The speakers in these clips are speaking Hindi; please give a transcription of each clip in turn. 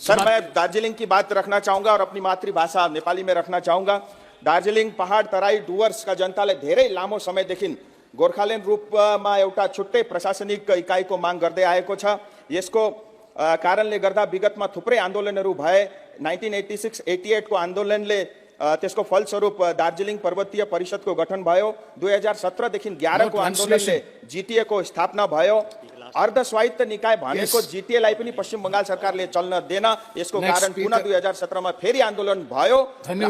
सर, मैं दार्जिलिंग की बात रखना चाहूंगा और अपनी मातृभाषा नेपाली में रखना चाहूंगा। दार्जिलिङ पहाड तराई डुवर्सका जनताले धेरै लामो समयदेखि गोर्खाल्यान्ड रूपमा एउटा छुट्टै प्रशासनिक इकाइको माग गर्दै आएको छ। यसको कारणले गर्दा विगतमा थुप्रै आन्दोलनहरू भए। 1986-88 को आन्दोलनले त्यसको फलस्वरूप दार्जिलिङ पर्वतीय परिषदको गठन भयो। 2017 देखि 11 को आन्दोलनले जीटीए को स्थापना भयो। अर्ध स्वायत्त निकाय भनेको जीटीए लाई पनि पश्चिम बंगाल सरकारले चल्न देन। यसको कारण पुनः 2017 मा फेरि आन्दोलन भयो।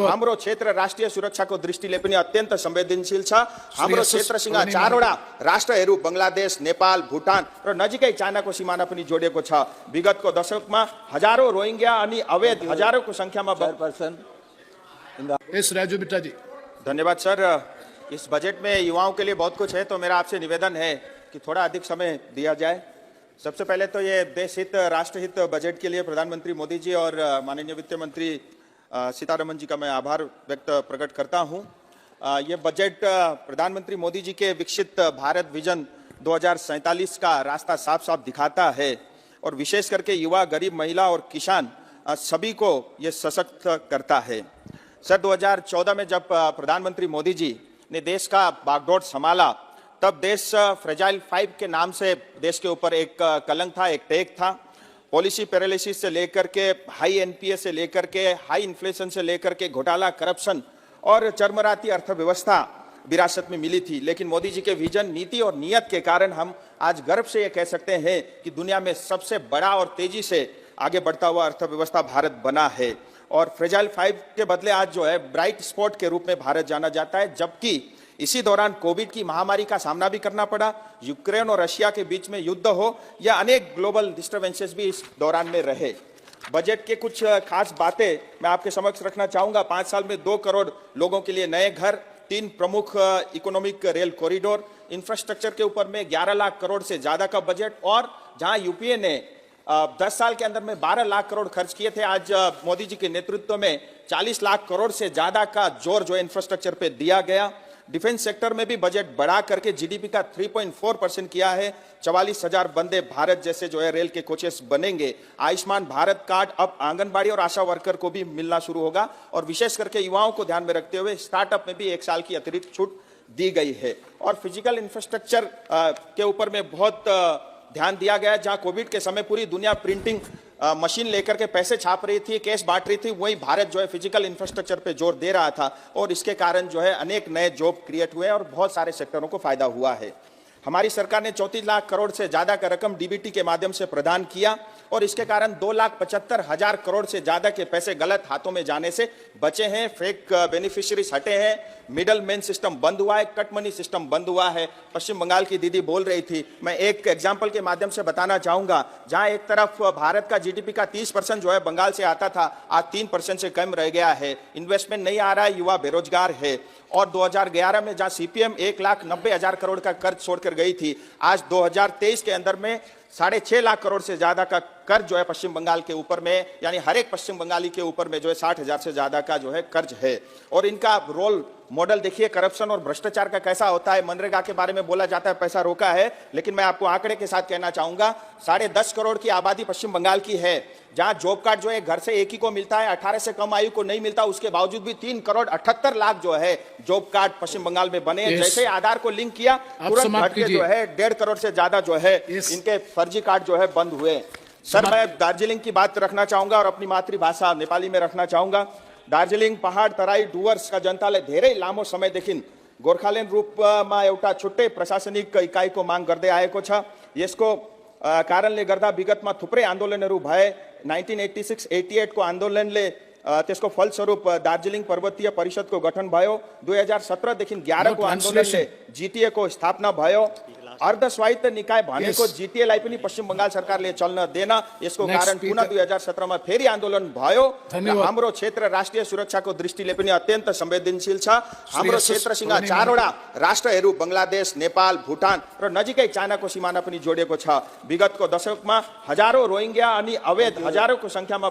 हाम्रो क्षेत्र राष्ट्रिय सुरक्षाको दृष्टिले पनि अत्यन्त संवेदनशील छ। हाम्रो क्षेत्रसँग चारवटा राष्ट्रहरू बंगलादेश, नेपाल, भुटान र नजिकै चाइनाको सिमाना पनि जोडिएको छ। विगतको दशकमा हजारौं रोहिंग्या अनि अवैध हजारौंको संख्यामा राजू बिट्टा जी। धन्यवाद सर। इस बजट में युवाओं के लिए बहुत कुछ है, तो मेरा आपसे निवेदन है कि थोड़ा अधिक समय दिया जाए। सबसे पहले तो ये देश हित राष्ट्र हित बजट के लिए प्रधानमंत्री मोदी जी और माननीय वित्त मंत्री सीतारमण जी का मैं आभार प्रकट करता हूं। ये बजट प्रधानमंत्री मोदी जी के विकसित भारत विजन 2047 का रास्ता साफ साफ दिखाता है और विशेष करके युवा, गरीब, महिला और किसान सभी को ये सशक्त करता है। सर, 2014 में जब प्रधानमंत्री मोदी जी ने देश का बागडोर संभाला, तब देश फ्रेजाइल 5 के नाम से देश के ऊपर एक कलंक था, एक टैग था। पॉलिसी पैरालिसिस से लेकर के हाई एनपीए से लेकर के हाई इन्फ्लेशन से लेकर के घोटाला, करप्शन और चरमराती अर्थव्यवस्था विरासत में मिली थी। लेकिन मोदी जी के विजन, नीति और नियत के कारण हम आज गर्व से ये कह सकते हैं कि दुनिया में सबसे बड़ा और तेजी से आगे बढ़ता हुआ अर्थव्यवस्था भारत बना है। और फ्रेजाइल 5 के बदले आज जो है ब्राइट स्पॉट के रूप में भारत जाना जाता है। जबकि इसी दौरान कोविड की महामारी का सामना भी करना पड़ा, यूक्रेन और रशिया के बीच में युद्ध हो या अनेक ग्लोबल डिस्टर्बेंसेस भी इस दौरान में रहे। बजट के कुछ खास बातें मैं आपके समक्ष रखना चाहूंगा। 5 साल में 2 करोड़ लोगों के लिए नए घर, 3 प्रमुख इकोनॉमिक रेल कॉरिडोर, इंफ्रास्ट्रक्चर के ऊपर में 11 लाख करोड़ से ज्यादा का बजट। और जहां यूपीए ने 10 साल के अंदर में 12 लाख करोड़ खर्च किए थे, आज मोदी जी के नेतृत्व में 40 लाख करोड़ से ज्यादा का जोर जो है इंफ्रास्ट्रक्चर पे दिया गया। डिफेंस सेक्टर में भी बजट बढ़ा करके जीडीपी का 3.4% किया है। 44,000 वंदे भारत जैसे जो है रेल के कोचेस बनेंगे। आयुष्मान भारत कार्ड अब आंगनबाड़ी और आशा वर्कर को भी मिलना शुरू होगा। और विशेष करके युवाओं को ध्यान में रखते हुए स्टार्टअप में भी 1 साल की अतिरिक्त छूट दी गई है। और फिजिकल इंफ्रास्ट्रक्चर के ऊपर में बहुत ध्यान दिया गया। जहां कोविड के समय पूरी दुनिया प्रिंटिंग मशीन लेकर के पैसे छाप रही थी, कैश बांट रही थी, वही भारत जो है फिजिकल इंफ्रास्ट्रक्चर पे जोर दे रहा था। और इसके कारण जो है अनेक नए जॉब क्रिएट हुए और बहुत सारे सेक्टरों को फायदा हुआ है। हमारी सरकार ने 34 लाख करोड़ से ज्यादा का रकम डीबीटी के माध्यम से प्रदान किया और इसके कारण 2,75,000 करोड़ से ज्यादा के पैसे गलत हाथों में जाने से बचे हैं। फेक बेनिफिशियरीज हटे हैं, मिडल मैन सिस्टम बंद हुआ है, कट मनी सिस्टम बंद हुआ है। पश्चिम बंगाल की दीदी बोल रही थी, मैं एक एग्जाम्पल के माध्यम से बताना चाहूंगा। जहां एक तरफ भारत का जीडीपी का 30% जो है बंगाल से आता था, आज 3% से कम रह गया है। इन्वेस्टमेंट नहीं आ रहा है, युवा बेरोजगार है। और 2011 में जहां सीपीएम 1,90,000 करोड़ का कर्ज छोड़कर गई थी, आज 2023 के अंदर में 6.5 लाख करोड़ से ज्यादा का कर्ज जो है पश्चिम बंगाल के ऊपर में, यानी हर एक पश्चिम बंगाली के ऊपर में जो है 60,000 से ज्यादा का जो है कर्ज है। और इनका रोल मॉडल देखिए, करप्शन और भ्रष्टाचार का कैसा होता है। मनरेगा के बारे में बोला जाता है पैसा रोका है, लेकिन मैं आपको आंकड़े के साथ कहना चाहूंगा, 10.5 करोड़ की आबादी पश्चिम बंगाल की है। जहां जॉब कार्ड जो है घर से एक ही को मिलता है, 18 से कम आयु को नहीं मिलता। उसके बावजूद भी 3 करोड़ 78 लाख जो है जॉब कार्ड पश्चिम बंगाल में बने। जैसे आधार को लिंक किया, तुरंत घट के जो है 1.5 करोड़ से ज्यादा जो है इनके फर्जी कार्ड जो है बंद हुए। सर, मैं दार्जिलिङ की बात रखना चाहूंगा और अपनी मातृभाषा नेपाली में रखना चाहूंगा। दार्जिलिङ पहाड तराई डुवर्सका जनताले धेरै लामो समयदेखि गोर्खाल्यान्ड रूपमा एउटा छुट्टै प्रशासनिक इकाइको माग गर्दै आएको छ। यसको कारणले गर्दा विगतमा थुप्रै आन्दोलनहरू भए। 1986-88 को आन्दोलनले त्यसको फलस्वरूप दार्जिलिङ पर्वतीय परिषदको गठन भयो। 2017 देखि 11 को आन्दोलनले जीटीए को स्थापना भयो। अर्ध स्वायत्त निकाय भनेको जीटीए लाई पनि पश्चिम बंगाल सरकारले चल्न देन। यसको कारण पुनः 2017 मा फेरि आन्दोलन भयो। हाम्रो क्षेत्र राष्ट्रिय सुरक्षाको दृष्टिले पनि अत्यन्त संवेदनशील छ। हाम्रो क्षेत्रसँग चारवटा राष्ट्रहरू बंगलादेश, नेपाल, भुटान र नजिकै चाइनाको सिमाना पनि जोडिएको छ। विगतको दशकमा हजारौं रोहिंग्या अनि अवैध हजारौंको संख्यामा